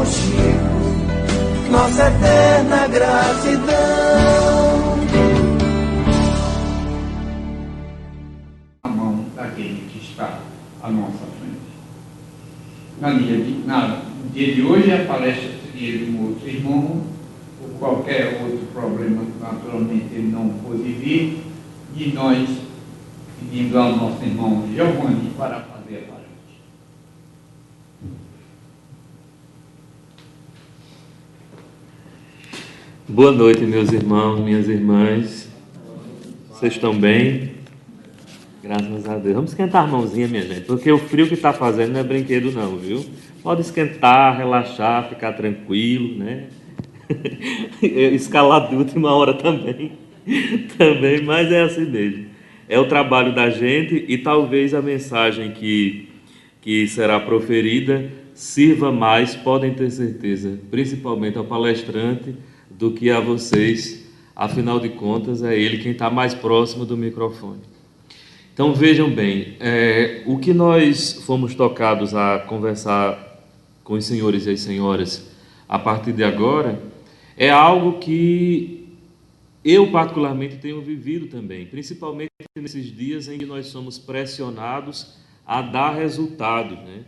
contigo, nossa eterna gratidão. A mão daquele que está à nossa frente. No dia de hoje, a palestra seria de um outro irmão, por qualquer outro problema, naturalmente ele não pôde vir, e nós pedindo ao nosso irmão Giovanni para fazer a palestra. Boa noite, meus irmãos, minhas irmãs. Vocês estão bem? Graças a Deus. Vamos esquentar a mãozinha, minha gente, porque o frio que está fazendo não é brinquedo não, viu? Pode esquentar, relaxar, ficar tranquilo, né? Escalar de última hora também, mas é assim mesmo. É o trabalho da gente e talvez a mensagem que será proferida sirva mais, podem ter certeza, principalmente ao palestrante, do que a vocês. Afinal de contas, é ele quem está mais próximo do microfone. Então vejam bem, o que nós fomos tocados a conversar com os senhores e as senhoras a partir de agora é algo que eu particularmente tenho vivido também, principalmente nesses dias em que nós somos pressionados a dar resultados, né?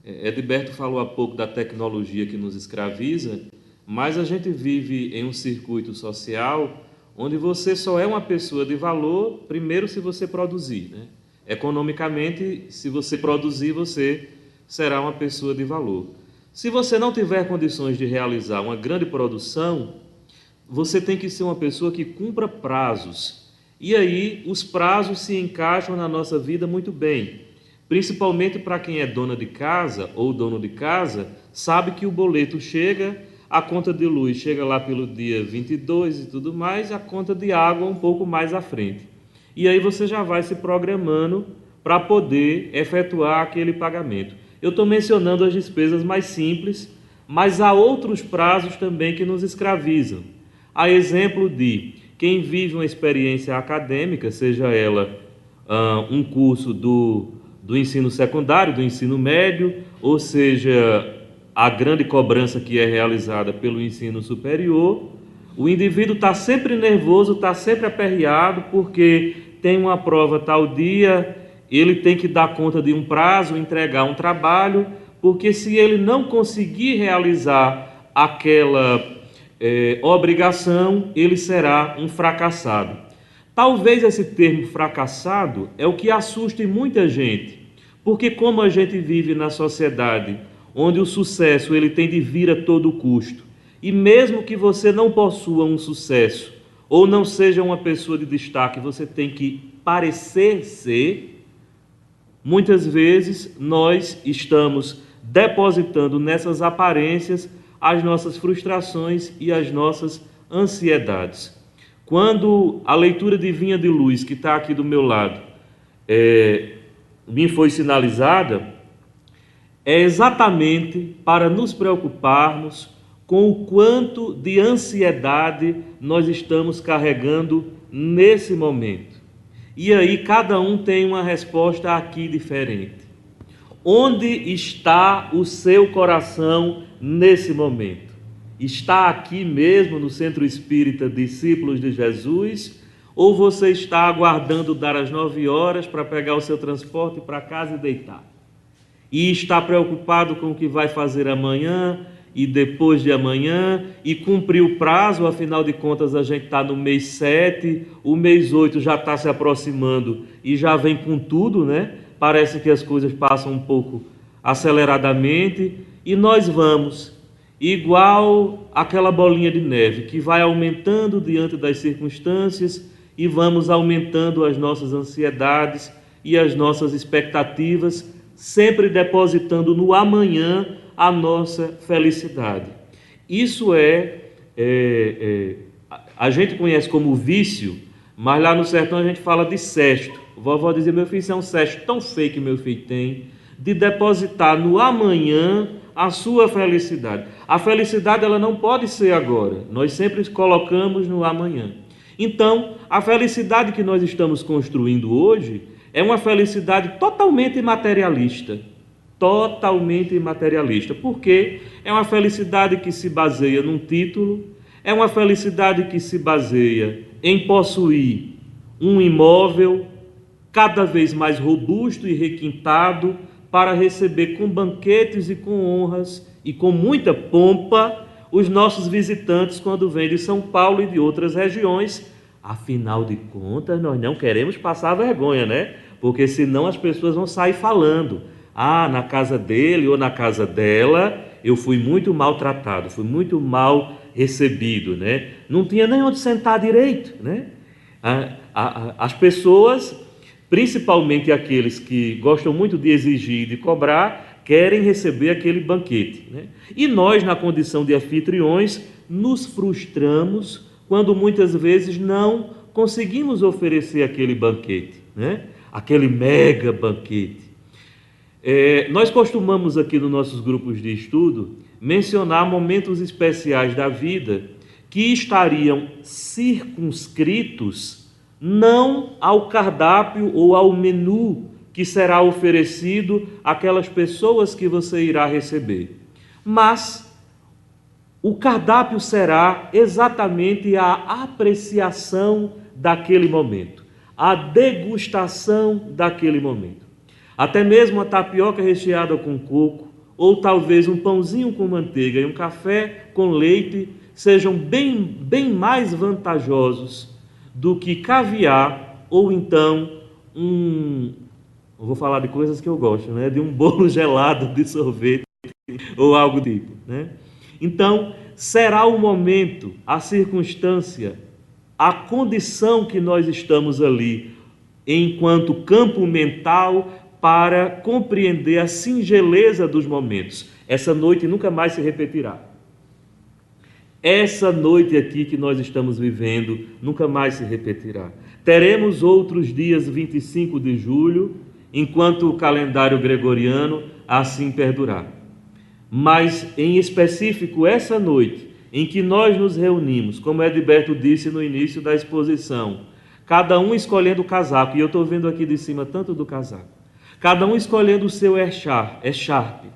Edberto falou há pouco da tecnologia que nos escraviza, mas a gente vive em um circuito social onde você só é uma pessoa de valor, primeiro, se você produzir, né? Economicamente, se você produzir, você será uma pessoa de valor. Se você não tiver condições de realizar uma grande produção, você tem que ser uma pessoa que cumpra prazos. E aí, os prazos se encaixam na nossa vida muito bem. Principalmente para quem é dona de casa ou dono de casa, sabe que o boleto chega, a conta de luz chega lá pelo dia 22 e tudo mais, a conta de água um pouco mais à frente. E aí você já vai se programando para poder efetuar aquele pagamento. Eu estou mencionando as despesas mais simples, mas há outros prazos também que nos escravizam. A exemplo de quem vive uma experiência acadêmica, seja ela um curso do ensino secundário, do ensino médio, ou seja, a grande cobrança que é realizada pelo ensino superior, o indivíduo está sempre nervoso, está sempre aperreado, porque tem uma prova tal dia, ele tem que dar conta de um prazo, entregar um trabalho, porque se ele não conseguir realizar aquela obrigação, ele será um fracassado. Talvez esse termo fracassado é o que assuste muita gente, porque como a gente vive na sociedade onde o sucesso ele tem de vir a todo custo, e mesmo que você não possua um sucesso, ou não seja uma pessoa de destaque, você tem que parecer ser, muitas vezes nós estamos depositando nessas aparências as nossas frustrações e as nossas ansiedades. Quando a leitura divina de luz, que está aqui do meu lado, me foi sinalizada, é exatamente para nos preocuparmos com o quanto de ansiedade nós estamos carregando nesse momento. E aí cada um tem uma resposta aqui diferente. Onde está o seu coração nesse momento? Está aqui mesmo no Centro Espírita Discípulos de Jesus? Ou você está aguardando dar as 9 horas para pegar o seu transporte para casa e deitar? E está preocupado com o que vai fazer amanhã e depois de amanhã e cumprir o prazo, afinal de contas a gente está no mês 7, o mês 8 já está se aproximando e já vem com tudo, né? Parece que as coisas passam um pouco aceleradamente e nós vamos, igual aquela bolinha de neve que vai aumentando diante das circunstâncias e vamos aumentando as nossas ansiedades e as nossas expectativas, sempre depositando no amanhã a nossa felicidade. Isso a gente conhece como vício, mas lá no sertão a gente fala de cesto. Vovó dizia, meu filho, isso é um cesto tão feio que meu filho tem, de depositar no amanhã a sua felicidade. A felicidade ela não pode ser agora, nós sempre colocamos no amanhã. Então, a felicidade que nós estamos construindo hoje é uma felicidade totalmente materialista. totalmente materialista, porque é uma felicidade que se baseia num título, é uma felicidade que se baseia em possuir um imóvel cada vez mais robusto e requintado para receber com banquetes e com honras e com muita pompa os nossos visitantes quando vêm de São Paulo e de outras regiões. Afinal de contas, nós não queremos passar vergonha, né? Porque senão as pessoas vão sair falando: ah, na casa dele ou na casa dela eu fui muito maltratado, fui muito mal recebido, né? Não tinha nem onde sentar direito, né? As pessoas, principalmente aqueles que gostam muito de exigir e de cobrar, querem receber aquele banquete, né? E nós, na condição de anfitriões, nos frustramos quando muitas vezes não conseguimos oferecer aquele banquete, né? Aquele mega banquete. Nós costumamos aqui nos nossos grupos de estudo mencionar momentos especiais da vida que estariam circunscritos não ao cardápio ou ao menu que será oferecido àquelas pessoas que você irá receber, mas o cardápio será exatamente a apreciação daquele momento, a degustação daquele momento. Até mesmo a tapioca recheada com coco, ou talvez um pãozinho com manteiga e um café com leite, sejam bem mais vantajosos do que caviar, ou então eu vou falar de coisas que eu gosto, né? De um bolo gelado de sorvete ou algo do tipo, né? Então, será o momento, a circunstância, a condição que nós estamos ali, enquanto campo mental, para compreender a singeleza dos momentos. Essa noite nunca mais se repetirá. Essa noite aqui que nós estamos vivendo nunca mais se repetirá. Teremos outros dias 25 de julho, enquanto o calendário gregoriano assim perdurar. Mas, em específico, essa noite em que nós nos reunimos, como Edberto disse no início da exposição, cada um escolhendo o casaco, e eu estou vendo aqui de cima tanto do casaco, cada um escolhendo o seu echarpe,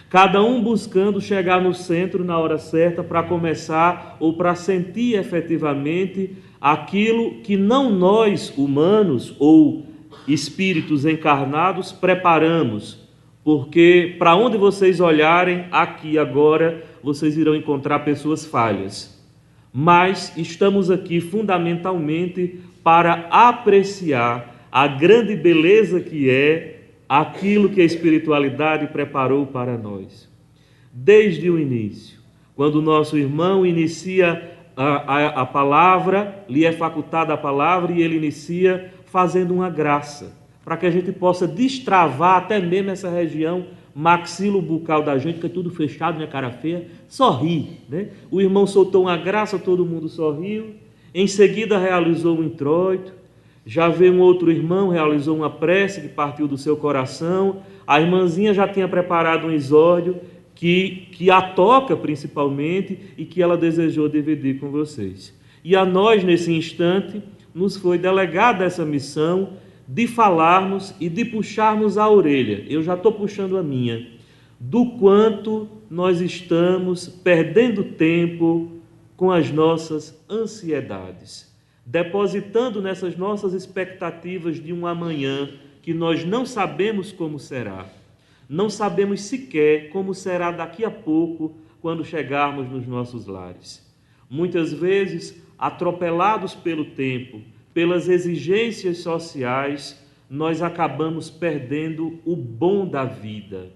cada um buscando chegar no centro na hora certa para começar ou para sentir efetivamente aquilo que não nós, humanos ou espíritos encarnados, preparamos, porque para onde vocês olharem, aqui agora, vocês irão encontrar pessoas falhas. Mas estamos aqui fundamentalmente para apreciar a grande beleza que é aquilo que a espiritualidade preparou para nós. Desde o início, quando o nosso irmão inicia a palavra, lhe é facultada a palavra e ele inicia fazendo uma graça, para que a gente possa destravar até mesmo essa região maxilobucal da gente, que é tudo fechado, né, cara feia, sorri, né? O irmão soltou uma graça, todo mundo sorriu, em seguida realizou um introito, já veio um outro irmão, realizou uma prece que partiu do seu coração, a irmãzinha já tinha preparado um exórdio que a toca principalmente e que ela desejou dividir com vocês. E a nós, nesse instante, nos foi delegada essa missão de falarmos e de puxarmos a orelha, eu já estou puxando a minha, do quanto nós estamos perdendo tempo com as nossas ansiedades, depositando nessas nossas expectativas de um amanhã que nós não sabemos como será, não sabemos sequer como será daqui a pouco quando chegarmos nos nossos lares. Muitas vezes, atropelados pelo tempo, pelas exigências sociais, nós acabamos perdendo o bom da vida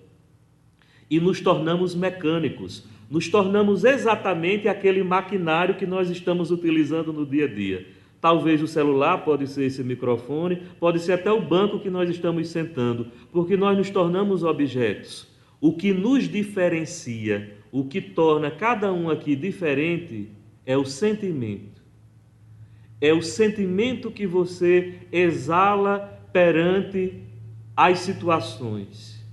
e nos tornamos mecânicos, nos tornamos exatamente aquele maquinário que nós estamos utilizando no dia a dia. Talvez o celular, pode ser esse microfone, pode ser até o banco que nós estamos sentando, porque nós nos tornamos objetos. O que nos diferencia, o que torna cada um aqui diferente, é o sentimento. É o sentimento que você exala perante as situações.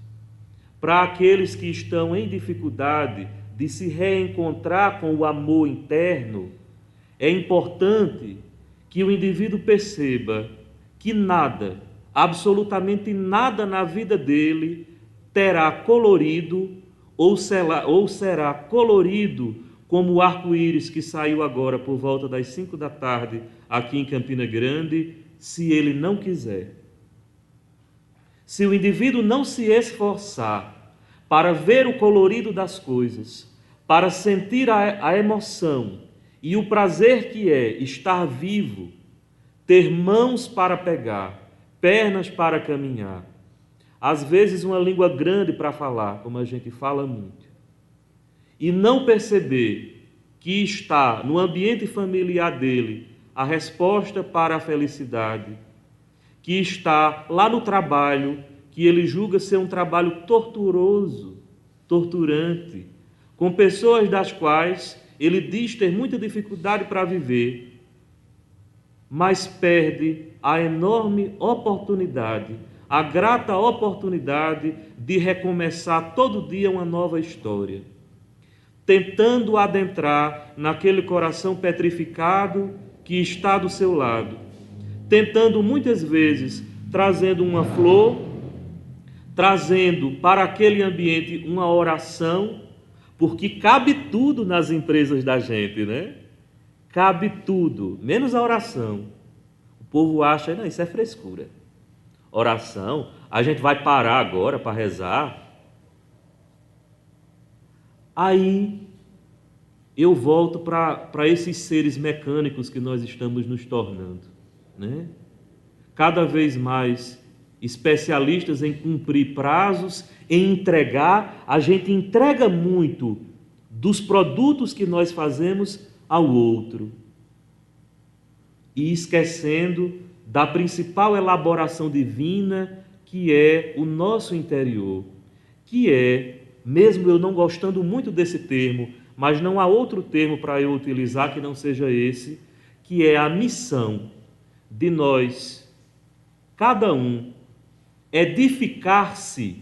Para aqueles que estão em dificuldade de se reencontrar com o amor interno, é importante que o indivíduo perceba que nada, absolutamente nada na vida dele terá colorido ou será colorido como o arco-íris que saiu agora por volta das 5 da tarde aqui em Campina Grande, se ele não quiser. Se o indivíduo não se esforçar para ver o colorido das coisas, para sentir a emoção e o prazer que é estar vivo, ter mãos para pegar, pernas para caminhar, às vezes uma língua grande para falar, como a gente fala muito, e não perceber que está no ambiente familiar dele a resposta para a felicidade, que está lá no trabalho, que ele julga ser um trabalho torturoso, torturante, com pessoas das quais ele diz ter muita dificuldade para viver, mas perde a enorme oportunidade, a grata oportunidade de recomeçar todo dia uma nova história, tentando adentrar naquele coração petrificado que está do seu lado, tentando muitas vezes, trazendo uma flor, trazendo para aquele ambiente uma oração, porque cabe tudo nas empresas da gente, né? Cabe tudo, menos a oração. O povo acha, não, isso é frescura. Oração, a gente vai parar agora para rezar. Aí eu volto para esses seres mecânicos que nós estamos nos tornando, né? Cada vez mais especialistas em cumprir prazos, em entregar. A gente entrega muito dos produtos que nós fazemos ao outro e esquecendo da principal elaboração divina, que é o nosso interior, que é, mesmo eu não gostando muito desse termo, mas não há outro termo para eu utilizar que não seja esse, que é a missão de nós, cada um, edificar-se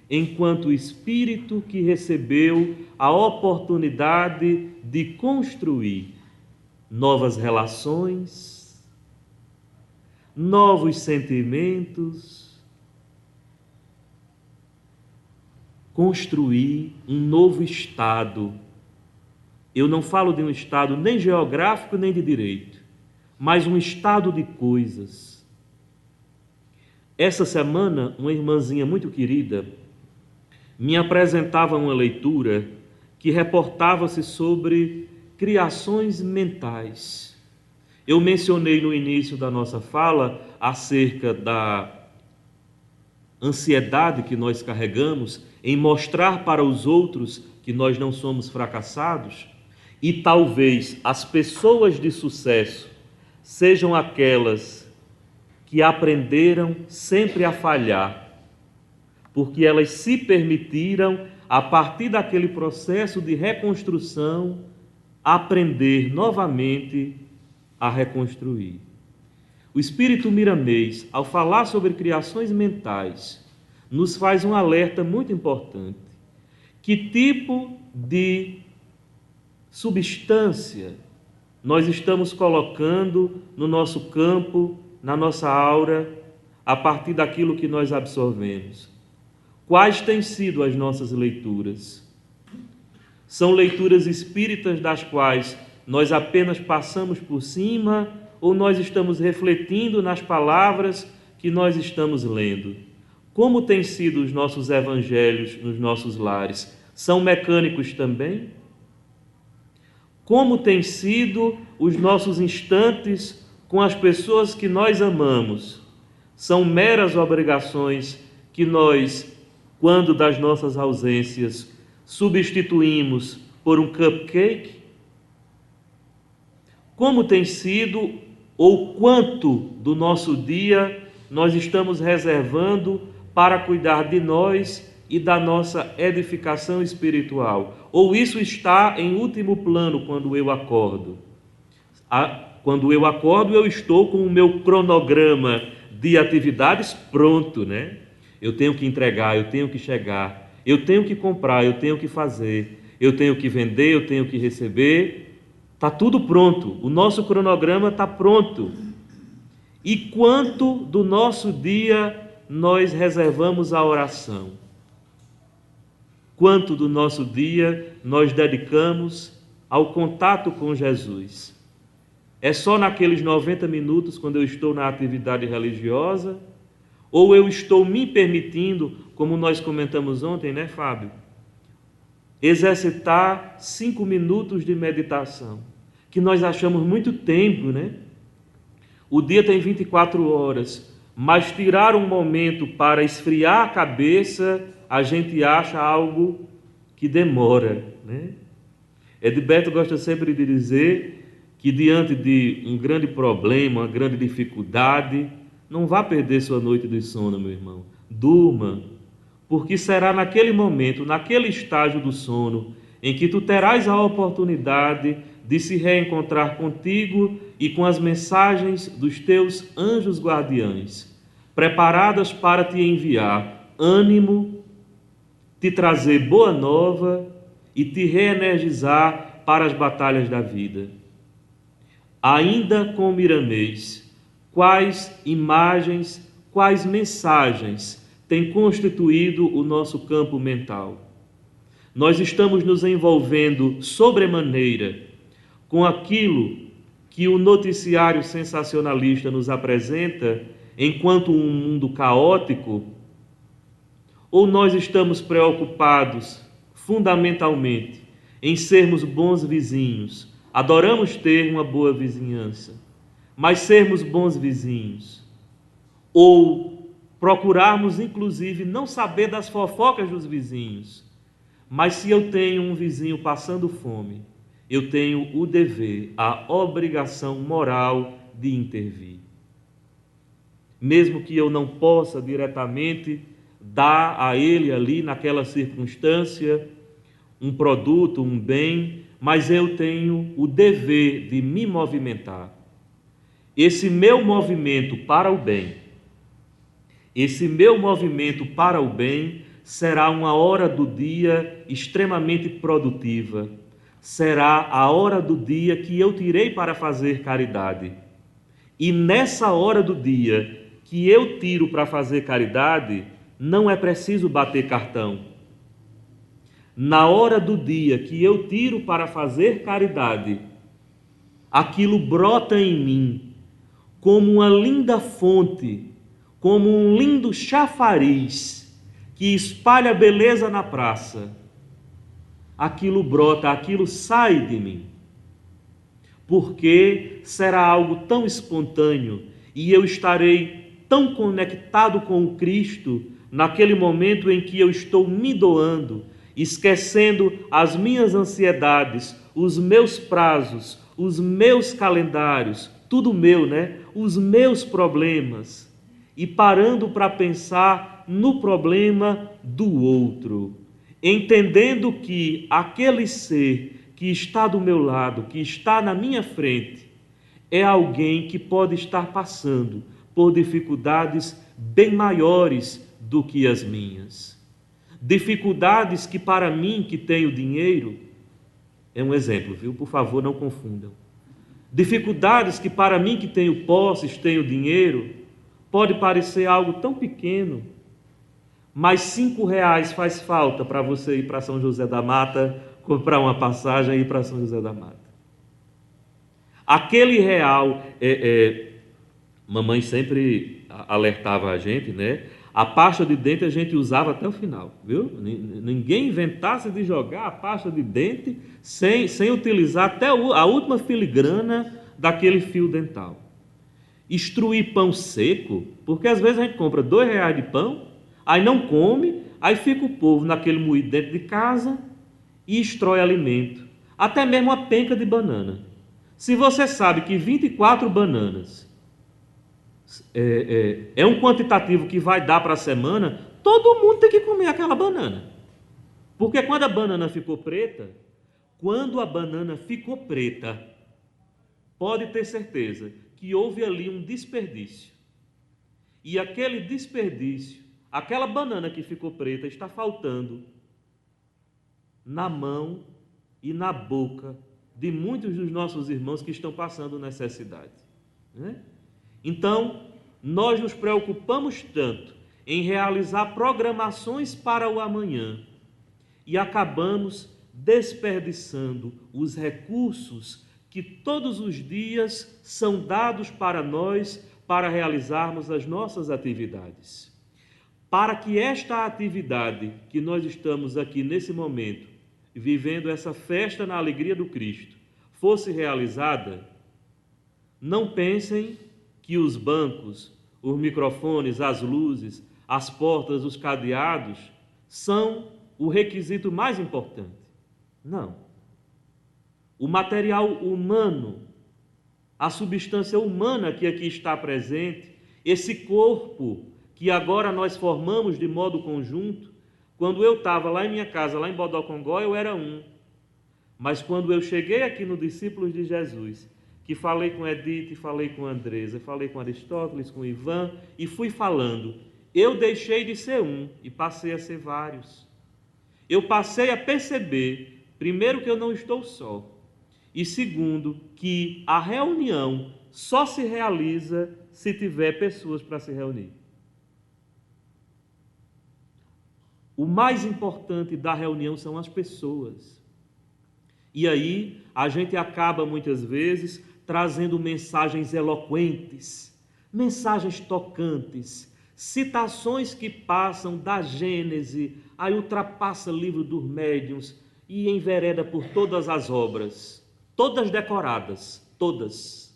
enquanto espírito que recebeu a oportunidade de construir novas relações, novos sentimentos, construir um novo estado. Eu não falo de um estado nem geográfico nem de direito, mas um estado de coisas. Essa semana, uma irmãzinha muito querida me apresentava uma leitura que reportava-se sobre criações mentais. Eu mencionei no início da nossa fala acerca da ansiedade que nós carregamos em mostrar para os outros que nós não somos fracassados, e talvez as pessoas de sucesso sejam aquelas que aprenderam sempre a falhar, porque elas se permitiram, a partir daquele processo de reconstrução, aprender novamente a reconstruir. O Espírito Miramês, ao falar sobre criações mentais, nos faz um alerta muito importante. Que tipo de substância nós estamos colocando no nosso campo, na nossa aura, a partir daquilo que nós absorvemos? Quais têm sido as nossas leituras? São leituras espíritas das quais nós apenas passamos por cima, ou nós estamos refletindo nas palavras que nós estamos lendo? Como têm sido os nossos evangelhos nos nossos lares? São mecânicos também? Como têm sido os nossos instantes com as pessoas que nós amamos? São meras obrigações que nós, quando das nossas ausências, substituímos por um cupcake? Como tem sido, ou quanto do nosso dia nós estamos reservando para cuidar de nós e da nossa edificação espiritual? Ou isso está em último plano quando eu acordo? Quando eu acordo, eu estou com o meu cronograma de atividades pronto, né? Eu tenho que entregar, eu tenho que chegar, eu tenho que comprar, eu tenho que fazer, eu tenho que vender, eu tenho que receber. Está tudo pronto, o nosso cronograma está pronto. E quanto do nosso dia nós reservamos à oração? Quanto do nosso dia nós dedicamos ao contato com Jesus? É só naqueles 90 minutos quando eu estou na atividade religiosa? Ou eu estou me permitindo, como nós comentamos ontem, né, Fábio? Exercitar 5 minutos de meditação, que nós achamos muito tempo, né? O dia tem 24 horas, mas tirar um momento para esfriar a cabeça, a gente acha algo que demora, né? Edilberto gosta sempre de dizer que diante de um grande problema, uma grande dificuldade, não vá perder sua noite de sono, meu irmão. Durma, porque será naquele momento, naquele estágio do sono, em que tu terás a oportunidade de se reencontrar contigo e com as mensagens dos teus anjos guardiães, preparadas para te enviar ânimo, te trazer boa nova e te reenergizar para as batalhas da vida. Ainda com Miramês, quais imagens, quais mensagens têm constituído o nosso campo mental? Nós estamos nos envolvendo sobremaneira com aquilo que o noticiário sensacionalista nos apresenta enquanto um mundo caótico? Ou nós estamos preocupados fundamentalmente em sermos bons vizinhos? Adoramos ter uma boa vizinhança, mas sermos bons vizinhos, ou procurarmos inclusive não saber das fofocas dos vizinhos, mas se eu tenho um vizinho passando fome, eu tenho o dever, a obrigação moral de intervir. Mesmo que eu não possa diretamente dar a ele ali naquela circunstância um produto, um bem, mas eu tenho o dever de me movimentar. Esse meu movimento para o bem, será uma hora do dia extremamente produtiva. Será a hora do dia que eu tirei para fazer caridade. E nessa hora do dia que eu tiro para fazer caridade, não é preciso bater cartão. Na hora do dia que eu tiro para fazer caridade, aquilo brota em mim como uma linda fonte, como um lindo chafariz que espalha beleza na praça. Aquilo brota, aquilo sai de mim, porque será algo tão espontâneo e eu estarei tão conectado com o Cristo naquele momento em que eu estou me doando, esquecendo as minhas ansiedades, os meus prazos, os meus calendários, tudo meu, né? Os meus problemas, e parando para pensar no problema do outro, entendendo que aquele ser que está do meu lado, que está na minha frente, é alguém que pode estar passando por dificuldades bem maiores do que as minhas. Dificuldades que para mim, que tenho dinheiro, é um exemplo, viu? Por favor, não confundam. Dificuldades que para mim, que tenho posses, tenho dinheiro, pode parecer algo tão pequeno, mas R$5 faz falta para você ir para São José da Mata, comprar uma passagem e ir para São José da Mata. Aquele real, mamãe sempre alertava a gente, né? A pasta de dente a gente usava até o final, viu? Ninguém inventasse de jogar a pasta de dente sem utilizar até a última filigrana daquele fio dental. Instruir pão seco, porque às vezes a gente compra R$2 de pão, aí não come, aí fica o povo naquele moído dentro de casa e estrói alimento. Até mesmo uma penca de banana. Se você sabe que 24 bananas é um quantitativo que vai dar para a semana, todo mundo tem que comer aquela banana. Porque quando a banana ficou preta, pode ter certeza que houve ali um desperdício. E aquele desperdício, aquela banana que ficou preta, está faltando na mão e na boca de muitos dos nossos irmãos que estão passando necessidade, né? Então, nós nos preocupamos tanto em realizar programações para o amanhã e acabamos desperdiçando os recursos que todos os dias são dados para nós para realizarmos as nossas atividades. Para que esta atividade que nós estamos aqui nesse momento, vivendo essa festa na alegria do Cristo, fosse realizada, não pensem que os bancos, os microfones, as luzes, as portas, os cadeados são o requisito mais importante. Não. O material humano, a substância humana que aqui está presente, esse corpo que agora nós formamos de modo conjunto, quando eu estava lá em minha casa, lá em Bodocongó, eu era um. Mas quando eu cheguei aqui no Discípulos de Jesus, que falei com Edith, falei com Andresa, falei com Aristóteles, com Ivan, e fui falando, eu deixei de ser um e passei a ser vários. Eu passei a perceber, primeiro, que eu não estou só, e segundo, que a reunião só se realiza se tiver pessoas para se reunir. O mais importante da reunião são as pessoas. E aí a gente acaba muitas vezes trazendo mensagens eloquentes, mensagens tocantes, citações que passam da Gênese, aí ultrapassa o livro dos médiuns e envereda por todas as obras, todas decoradas, todas.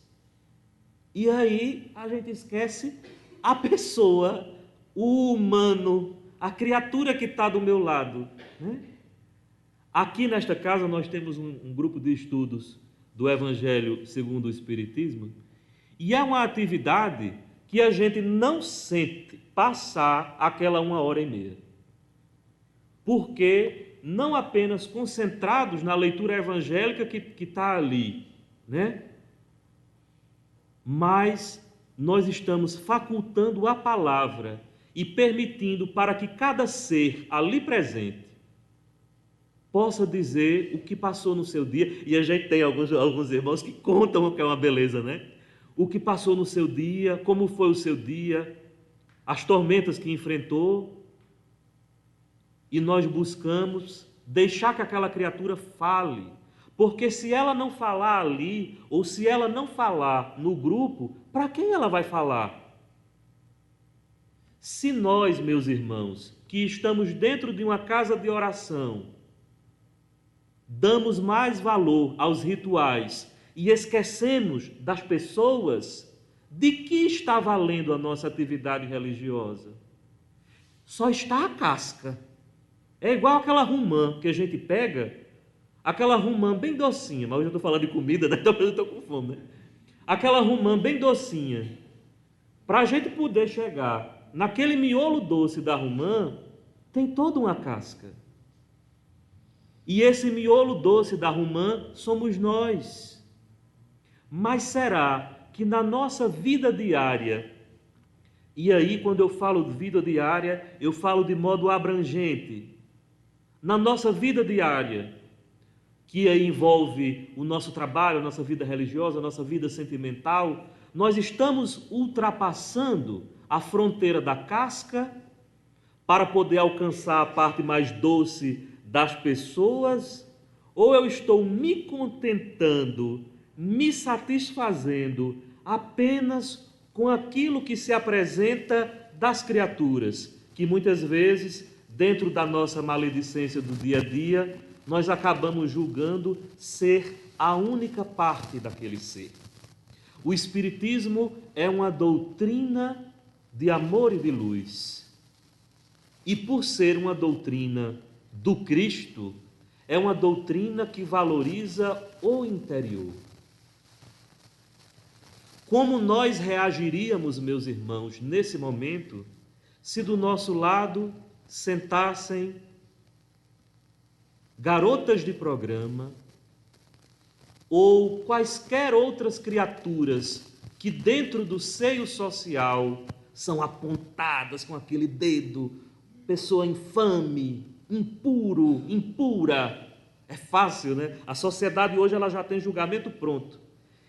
E aí a gente esquece a pessoa, o humano, a criatura que está do meu lado, né? Aqui nesta casa nós temos um grupo de estudos do Evangelho segundo o Espiritismo, e é uma atividade que a gente não sente passar aquela 1h30. Porque não apenas concentrados na leitura evangélica que está ali, né? Mas nós estamos facultando a palavra e permitindo para que cada ser ali presente possa dizer o que passou no seu dia. E a gente tem alguns irmãos que contam o que é uma beleza, né? O que passou no seu dia, como foi o seu dia, as tormentas que enfrentou. E nós buscamos deixar que aquela criatura fale. Porque se ela não falar ali, ou se ela não falar no grupo, para quem ela vai falar? Se nós, meus irmãos, que estamos dentro de uma casa de oração, damos mais valor aos rituais e esquecemos das pessoas, de que está valendo a nossa atividade religiosa? Só está a casca. É igual aquela romã que a gente pega, aquela romã bem docinha, mas hoje eu estou falando de comida, né? Então eu estou com fome, né? Aquela romã bem docinha, para a gente poder chegar naquele miolo doce da romã, tem toda uma casca. E esse miolo doce da romã somos nós. Mas será que na nossa vida diária, e aí quando eu falo de vida diária, eu falo de modo abrangente, na nossa vida diária, que aí envolve o nosso trabalho, a nossa vida religiosa, a nossa vida sentimental, nós estamos ultrapassando a fronteira da casca para poder alcançar a parte mais doce das pessoas, ou eu estou me contentando, me satisfazendo apenas com aquilo que se apresenta das criaturas, que muitas vezes, dentro da nossa maledicência do dia a dia, nós acabamos julgando ser a única parte daquele ser. O Espiritismo é uma doutrina de amor e de luz. E por ser uma doutrina do Cristo, é uma doutrina que valoriza o interior. Como nós reagiríamos, meus irmãos, nesse momento, se do nosso lado sentassem garotas de programa ou quaisquer outras criaturas que dentro do seio social são apontadas com aquele dedo, pessoa infame, impuro, impura. É fácil, né? A sociedade hoje ela já tem julgamento pronto.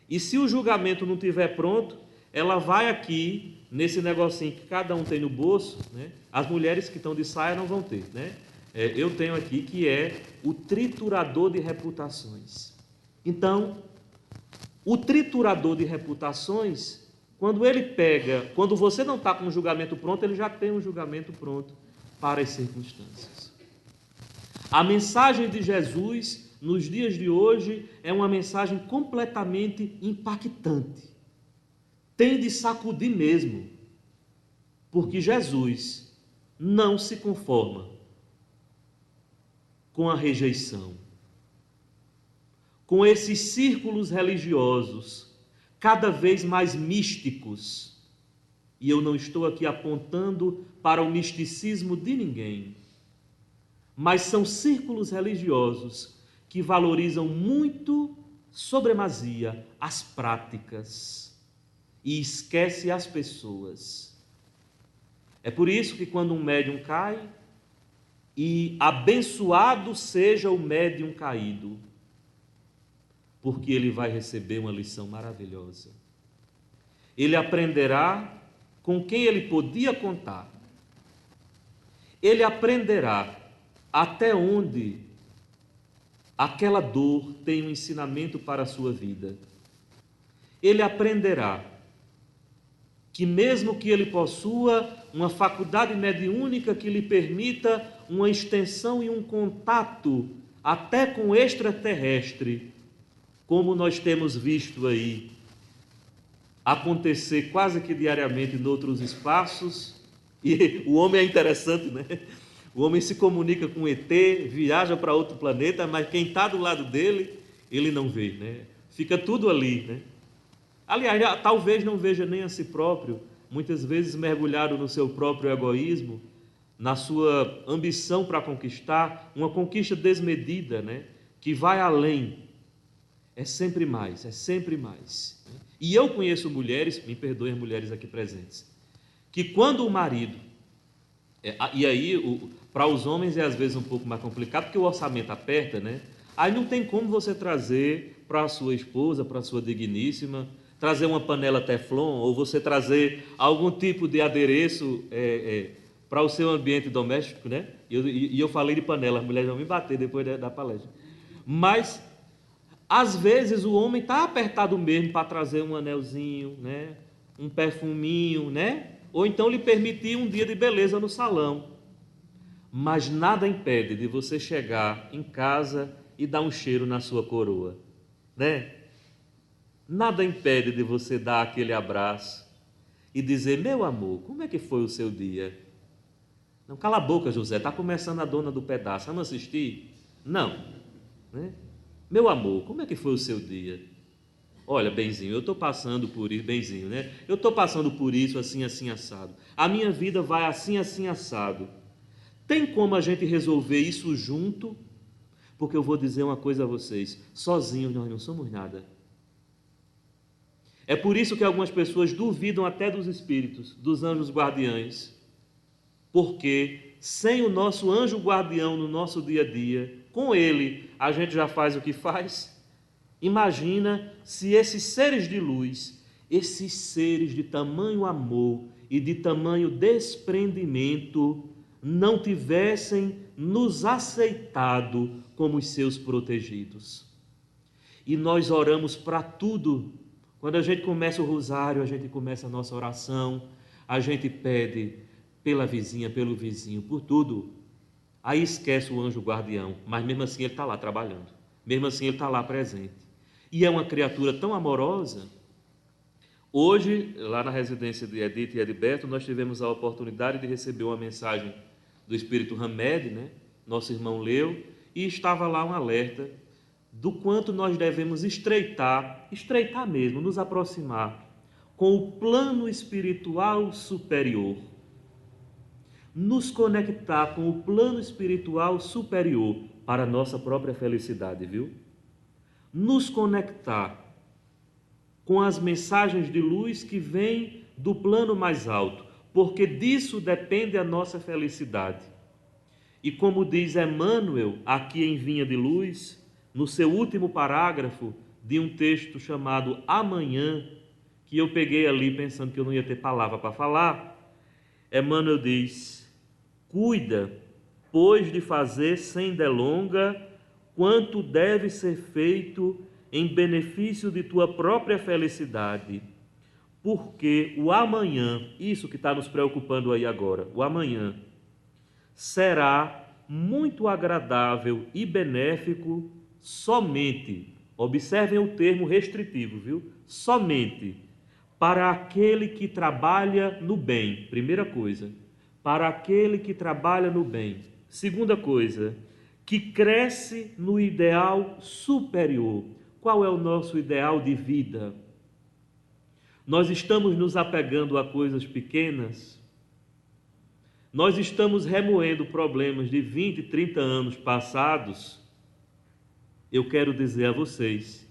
E se o julgamento não estiver pronto, ela vai aqui, nesse negocinho que cada um tem no bolso, né? As mulheres que estão de saia não vão ter, né? Eu tenho aqui que é o triturador de reputações. Então, o triturador de reputações, quando ele pega, quando você não está com um julgamento pronto, ele já tem um julgamento pronto para as circunstâncias. A mensagem de Jesus nos dias de hoje é uma mensagem completamente impactante. Tem de sacudir mesmo, porque Jesus não se conforma com a rejeição, com esses círculos religiosos cada vez mais místicos. E eu não estou aqui apontando para o misticismo de ninguém, mas são círculos religiosos que valorizam muito sobremasia as práticas e esquece as pessoas. É por isso que quando um médium cai, e abençoado seja o médium caído, porque ele vai receber uma lição maravilhosa. Ele aprenderá com quem ele podia contar. Ele aprenderá até onde aquela dor tem um ensinamento para a sua vida. Ele aprenderá que mesmo que ele possua uma faculdade mediúnica que lhe permita uma extensão e um contato até com o extraterrestre, como nós temos visto aí acontecer quase que diariamente em outros espaços, e o homem é interessante, né? O homem se comunica com ET, viaja para outro planeta, mas quem está do lado dele, ele não vê, né? Fica tudo ali, né? Aliás, talvez não veja nem a si próprio, muitas vezes mergulhado no seu próprio egoísmo, na sua ambição para conquistar, uma conquista desmedida, né? Que vai além. É sempre mais, é sempre mais. E eu conheço mulheres, me perdoem as mulheres aqui presentes, que quando o marido, e aí para os homens é às vezes um pouco mais complicado, porque o orçamento aperta, né? Aí não tem como você trazer para a sua esposa, para a sua digníssima, trazer uma panela Teflon, ou você trazer algum tipo de adereço para o seu ambiente doméstico, né? E eu falei de panela, as mulheres vão me bater depois da palestra. Mas, às vezes, o homem está apertado mesmo para trazer um anelzinho, né? Um perfuminho, né? Ou então lhe permitir um dia de beleza no salão. Mas nada impede de você chegar em casa e dar um cheiro na sua coroa, né? Nada impede de você dar aquele abraço e dizer: meu amor, como é que foi o seu dia? Não, cala a boca, José, está começando a dona do pedaço, vamos assistir? Não, né? Meu amor, como é que foi o seu dia? Olha, benzinho, eu estou passando por isso, benzinho, né? Eu estou passando por isso, assim, assim, assado. A minha vida vai assim, assim, assado. Tem como a gente resolver isso junto? Porque eu vou dizer uma coisa a vocês: sozinhos nós não somos nada. É por isso que algumas pessoas duvidam até dos espíritos, dos anjos guardiães, porque sem o nosso anjo guardião no nosso dia a dia, com ele a gente já faz o que faz. Imagina se esses seres de luz, esses seres de tamanho amor e de tamanho desprendimento, não tivessem nos aceitado como os seus protegidos. E nós oramos para tudo. Quando a gente começa o rosário, a gente começa a nossa oração, a gente pede pela vizinha, pelo vizinho, por tudo. Aí esquece o anjo guardião, mas mesmo assim ele está lá trabalhando, mesmo assim ele está lá presente. E é uma criatura tão amorosa. Hoje, lá na residência de Edith e Edilberto, nós tivemos a oportunidade de receber uma mensagem do Espírito Hamed, né? Nosso irmão leu, e estava lá um alerta do quanto nós devemos estreitar mesmo, nos aproximar com o plano espiritual superior. Nos conectar com o plano espiritual superior para a nossa própria felicidade, viu? Nos conectar com as mensagens de luz que vêm do plano mais alto, porque disso depende a nossa felicidade. E como diz Emmanuel, aqui em Vinha de Luz, no seu último parágrafo de um texto chamado Amanhã, que eu peguei ali pensando que eu não ia ter palavra para falar, Emmanuel diz: cuida, pois, de fazer sem delonga quanto deve ser feito em benefício de tua própria felicidade, porque o amanhã, isso que está nos preocupando aí agora, o amanhã, será muito agradável e benéfico somente, observem o termo restritivo, viu? Somente para aquele que trabalha no bem, primeira coisa, para aquele que trabalha no bem. Segunda coisa, que cresce no ideal superior. Qual é o nosso ideal de vida? Nós estamos nos apegando a coisas pequenas? Nós estamos remoendo problemas de 20, 30 anos passados? Eu quero dizer a vocês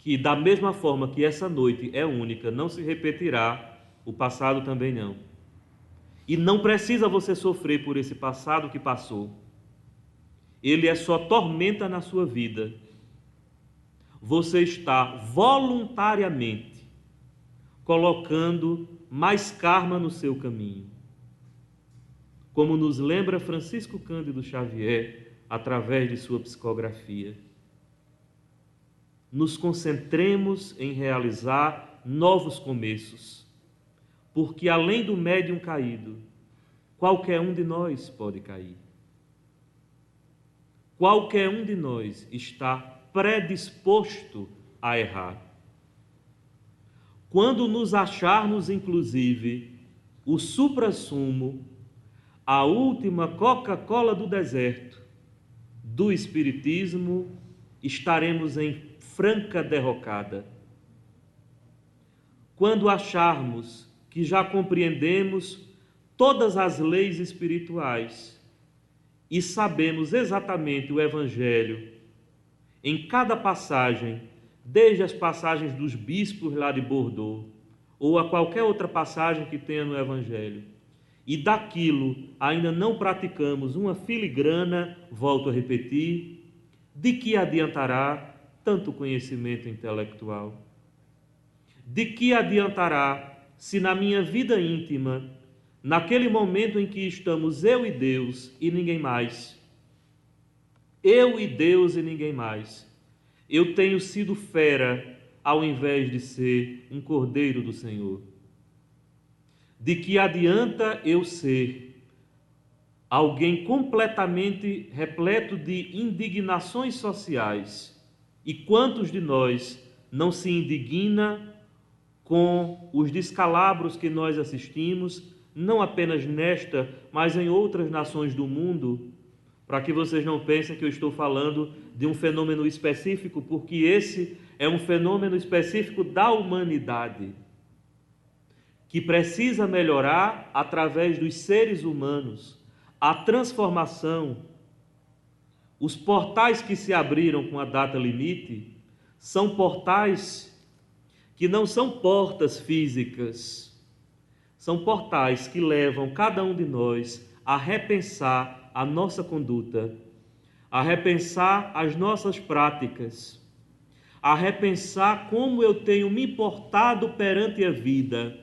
que, da mesma forma que essa noite é única, não se repetirá, o passado também não. E não precisa você sofrer por esse passado que passou. Ele é só tormenta na sua vida. Você está voluntariamente colocando mais karma no seu caminho. Como nos lembra Francisco Cândido Xavier, através de sua psicografia. Nos concentremos em realizar novos começos, porque além do médium caído, qualquer um de nós pode cair. Qualquer um de nós está predisposto a errar. Quando nos acharmos, inclusive, o suprassumo, a última Coca-Cola do deserto, do Espiritismo, estaremos em franca derrocada. Quando acharmos que já compreendemos todas as leis espirituais e sabemos exatamente o Evangelho, em cada passagem, desde as passagens dos bispos lá de Bordeaux, ou a qualquer outra passagem que tenha no Evangelho, e daquilo ainda não praticamos uma filigrana, volto a repetir, de que adiantará tanto conhecimento intelectual? De que adiantará se na minha vida íntima, naquele momento em que estamos eu e Deus e ninguém mais, eu e Deus e ninguém mais, eu tenho sido fera ao invés de ser um cordeiro do Senhor? De que adianta eu ser alguém completamente repleto de indignações sociais? E quantos de nós não se indigna com os descalabros que nós assistimos, não apenas nesta, mas em outras nações do mundo? Para que vocês não pensem que eu estou falando de um fenômeno específico, porque esse é um fenômeno específico da humanidade, que precisa melhorar através dos seres humanos. A transformação, os portais que se abriram com a data limite, são portais que não são portas físicas, são portais que levam cada um de nós a repensar a nossa conduta, a repensar as nossas práticas, a repensar como eu tenho me portado perante a vida.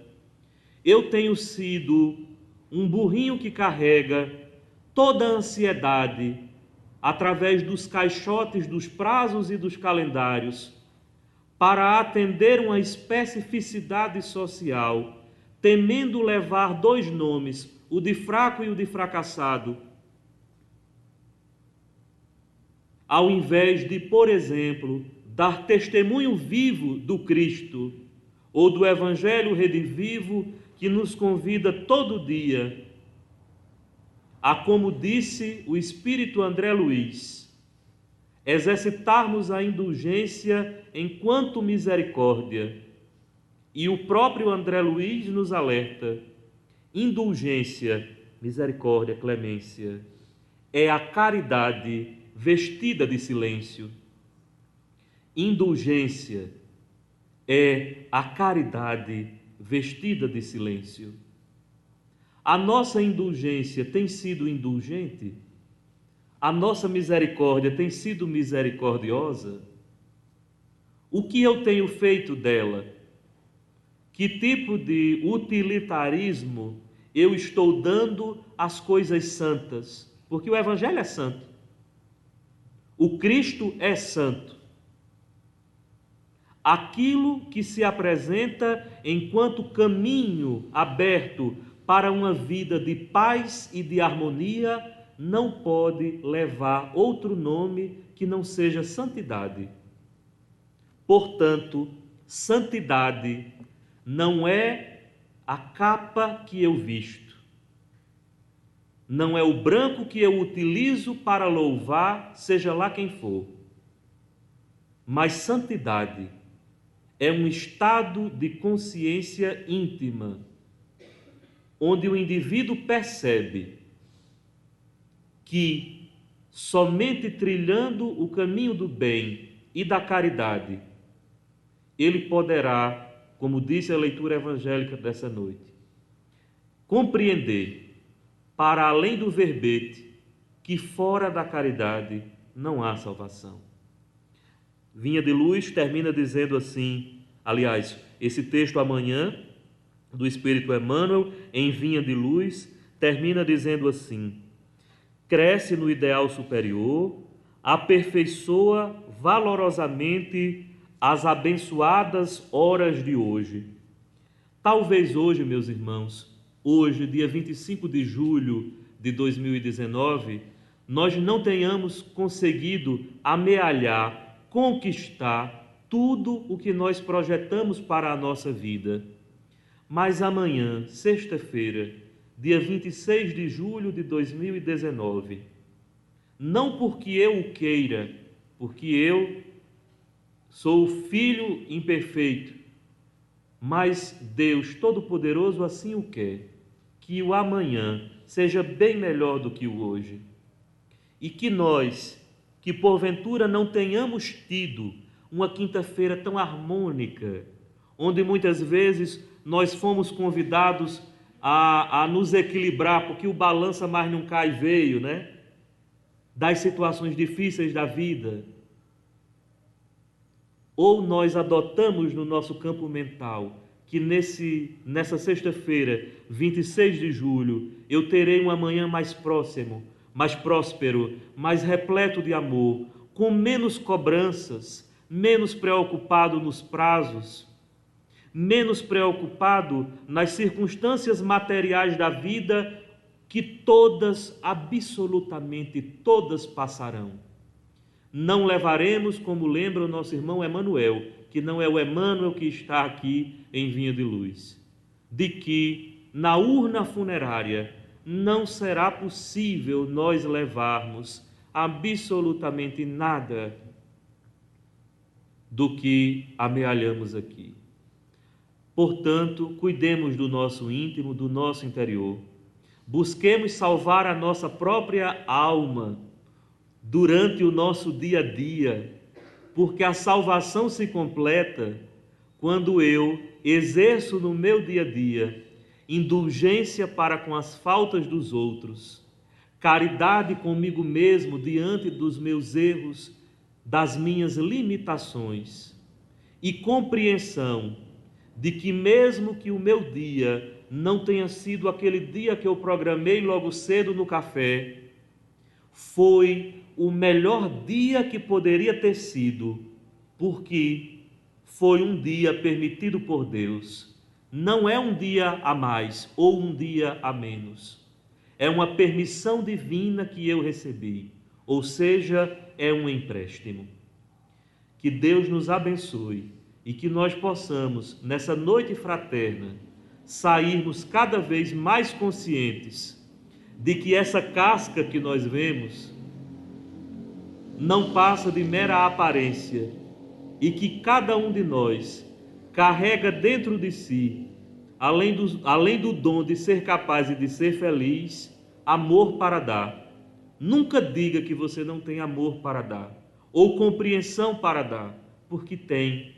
Eu tenho sido um burrinho que carrega toda a ansiedade através dos caixotes dos prazos e dos calendários para atender uma especificidade social, temendo levar dois nomes, o de fraco e o de fracassado, ao invés de, por exemplo, dar testemunho vivo do Cristo ou do Evangelho redivivo que nos convida todo dia a, como disse o Espírito André Luiz, exercitarmos a indulgência enquanto misericórdia. E o próprio André Luiz nos alerta: indulgência, misericórdia, clemência, é a caridade vestida de silêncio. Indulgência é a caridade vestida de silêncio. A nossa indulgência tem sido indulgente? A nossa misericórdia tem sido misericordiosa? O que eu tenho feito dela? Que tipo de utilitarismo eu estou dando às coisas santas? Porque o Evangelho é santo. O Cristo é santo. Aquilo que se apresenta enquanto caminho aberto para uma vida de paz e de harmonia não pode levar outro nome que não seja santidade. Portanto, santidade não é a capa que eu visto, não é o branco que eu utilizo para louvar, seja lá quem for, mas santidade é um estado de consciência íntima, onde o indivíduo percebe que somente trilhando o caminho do bem e da caridade, ele poderá, como disse a leitura evangélica dessa noite, compreender, para além do verbete, que fora da caridade não há salvação. Vinha de Luz termina dizendo assim, aliás, esse texto amanhã, do Espírito Emmanuel, em Vinha de Luz, termina dizendo assim: cresce no ideal superior, aperfeiçoa valorosamente as abençoadas horas de hoje. Talvez hoje, meus irmãos, hoje, dia 25 de julho de 2019, nós não tenhamos conseguido amealhar, conquistar tudo o que nós projetamos para a nossa vida. Mas amanhã, sexta-feira, dia 26 de julho de 2019, não porque eu o queira, porque eu sou o filho imperfeito, mas Deus Todo-Poderoso assim o quer, que o amanhã seja bem melhor do que o hoje. E que nós, que porventura não tenhamos tido uma quinta-feira tão harmônica, onde muitas vezes nós fomos convidados a nos equilibrar, porque o balança mais não cai veio, né? Das situações difíceis da vida. Ou nós adotamos no nosso campo mental que nessa sexta-feira, 26 de julho, eu terei um amanhã mais próximo, mais próspero, mais repleto de amor, com menos cobranças, menos preocupado nos prazos, menos preocupado nas circunstâncias materiais da vida, que todas, absolutamente todas passarão. Não levaremos, como lembra o nosso irmão Emmanuel, que não é o Emmanuel que está aqui em Vinha de Luz, de que na urna funerária não será possível nós levarmos absolutamente nada do que amealhamos aqui. Portanto, cuidemos do nosso íntimo, do nosso interior. Busquemos salvar a nossa própria alma durante o nosso dia a dia, porque a salvação se completa quando eu exerço no meu dia a dia indulgência para com as faltas dos outros, caridade comigo mesmo diante dos meus erros, das minhas limitações, e compreensão de que mesmo que o meu dia não tenha sido aquele dia que eu programei logo cedo no café, foi o melhor dia que poderia ter sido, porque foi um dia permitido por Deus. Não é um dia a mais ou um dia a menos. É uma permissão divina que eu recebi, ou seja, é um empréstimo. Que Deus nos abençoe e que nós possamos, nessa noite fraterna, sairmos cada vez mais conscientes de que essa casca que nós vemos não passa de mera aparência e que cada um de nós carrega dentro de si, além do dom de ser capaz e de ser feliz, amor para dar. Nunca diga que você não tem amor para dar ou compreensão para dar, porque tem.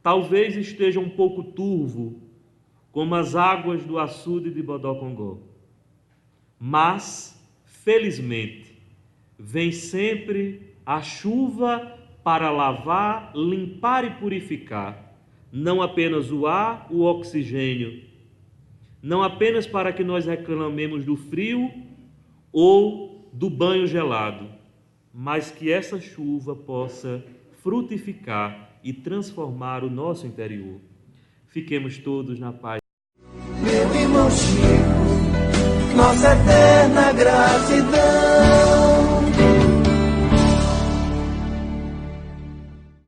Talvez esteja um pouco turvo, como as águas do açude de Bodocongó. Mas, felizmente, vem sempre a chuva para lavar, limpar e purificar, não apenas o ar, o oxigênio, não apenas para que nós reclamemos do frio ou do banho gelado, mas que essa chuva possa frutificar e transformar o nosso interior. Fiquemos todos na paz. Meu irmão Chico, nossa eterna gratidão.